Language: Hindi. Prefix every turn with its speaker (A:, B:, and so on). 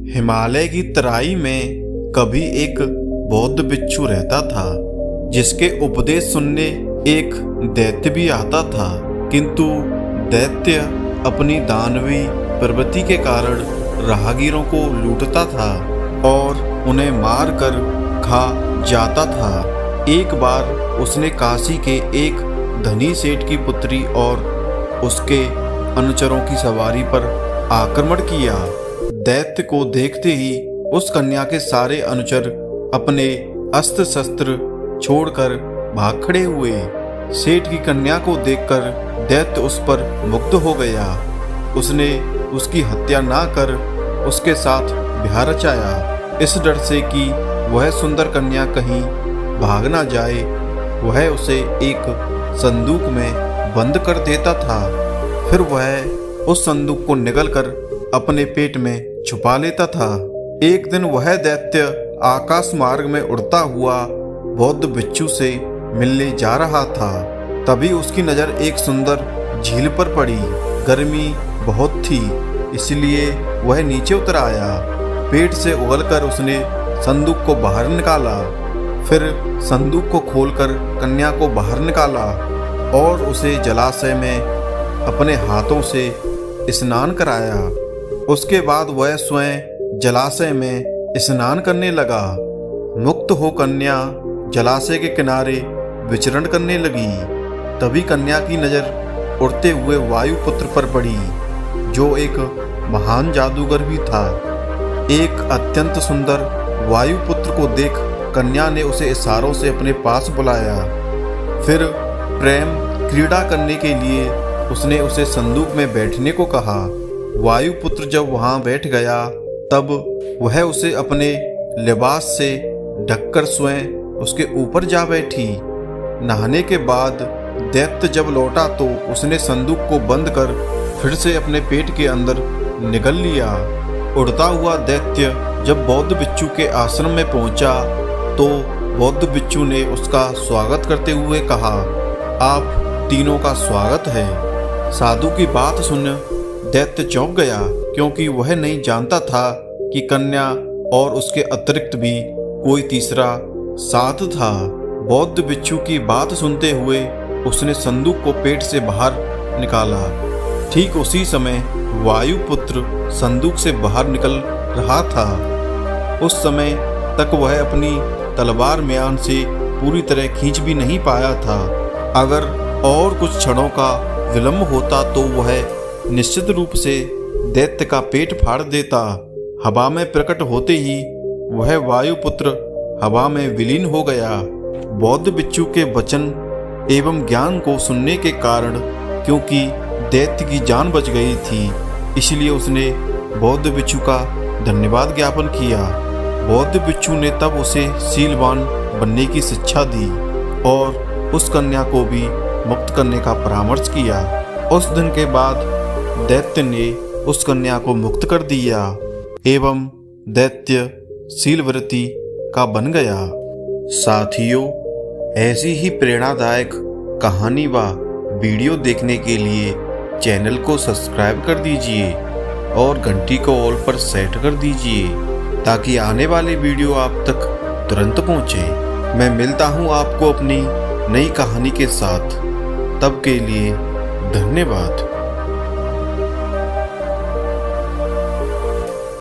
A: हिमालय की तराई में कभी एक बौद्ध भिक्षु रहता था, जिसके उपदेश सुनने एक दैत्य भी आता था। किंतु दैत्य अपनी दानवी प्रवृत्ति के कारण राहगीरों को लूटता था और उन्हें मार कर खा जाता था। एक बार उसने काशी के एक धनी सेठ की पुत्री और उसके अनुचरों की सवारी पर आक्रमण किया। दैत्य को देखते ही उस कन्या के सारे अनुचर अपने अस्त्र शस्त्र छोड़कर भाग खड़े हुए। सेठ की कन्या को देखकर दैत्य उस पर मुग्ध हो गया। उसने उसकी हत्या ना कर उसके साथ ब्याह रचाया। इस डर से कि वह सुंदर कन्या कहीं भाग ना जाए, वह उसे एक संदूक में बंद कर देता था। फिर वह उस संदूक को निगलकर अपने पेट में छुपा लेता था। एक दिन वह दैत्य आकाश मार्ग में उड़ता हुआ बौद्ध भिक्षु से मिलने जा रहा था। तभी उसकी नज़र एक सुंदर झील पर पड़ी। गर्मी बहुत थी, इसलिए वह नीचे उतर आया। पेट से उगलकर उसने संदूक को बाहर निकाला। फिर संदूक को खोलकर कन्या को बाहर निकाला और उसे जलाशय में अपने हाथों से स्नान कराया। उसके बाद वह स्वयं जलाशय में स्नान करने लगा। मुक्त हो कन्या जलाशय के किनारे विचरण करने लगी। तभी कन्या की नज़र उड़ते हुए वायुपुत्र पर पड़ी, जो एक महान जादूगर भी था। एक अत्यंत सुंदर वायुपुत्र को देख कन्या ने उसे इशारों से अपने पास बुलाया। फिर प्रेम क्रीड़ा करने के लिए उसने उसे संदूक में बैठने को कहा। वायुपुत्र जब वहां बैठ गया, तब वह उसे अपने लिबास से ढककर स्वयं उसके ऊपर जा बैठी। नहाने के बाद दैत्य जब लौटा तो उसने संदूक को बंद कर फिर से अपने पेट के अंदर निगल लिया। उड़ता हुआ दैत्य जब बौद्ध भिक्षु के आश्रम में पहुंचा तो बौद्ध भिक्षु ने उसका स्वागत करते हुए कहा, आप तीनों का स्वागत है। साधु की बात सुन दैत्य चौंक गया, क्योंकि वह नहीं जानता था कि कन्या और उसके अतिरिक्त भी कोई तीसरा साथ था। बौद्ध भिक्षु की बात सुनते हुए उसने संदूक को पेट से बाहर निकाला। ठीक उसी समय वायुपुत्र संदूक से बाहर निकल रहा था। उस समय तक वह अपनी तलवार म्यान से पूरी तरह खींच भी नहीं पाया था। अगर और कुछ क्षणों का विलंब होता तो वह निश्चित रूप से दैत्य का पेट फाड़ देता। हवा में प्रकट होते ही वह वायुपुत्र हवा में विलीन हो गया। बौद्ध भिक्षु के वचन एवं ज्ञान को सुनने के कारण, क्योंकि दैत्य की जान बच गई थी, इसलिए उसने बौद्ध भिक्षु का धन्यवाद ज्ञापन किया। बौद्ध भिक्षु ने तब उसे शीलवान बनने की शिक्षा दी और उस कन्या को भी मुक्त करने का परामर्श किया। उस दिन के बाद दैत्य ने उस कन्या को मुक्त कर दिया एवं दैत्य शीलव्रती का बन गया। साथियों, ऐसी ही प्रेरणादायक कहानी व वीडियो देखने के लिए चैनल को सब्सक्राइब कर दीजिए और घंटी को ऑल पर सेट कर दीजिए, ताकि आने वाली वीडियो आप तक तुरंत पहुंचे। मैं मिलता हूं आपको अपनी नई कहानी के साथ। तब के लिए धन्यवाद।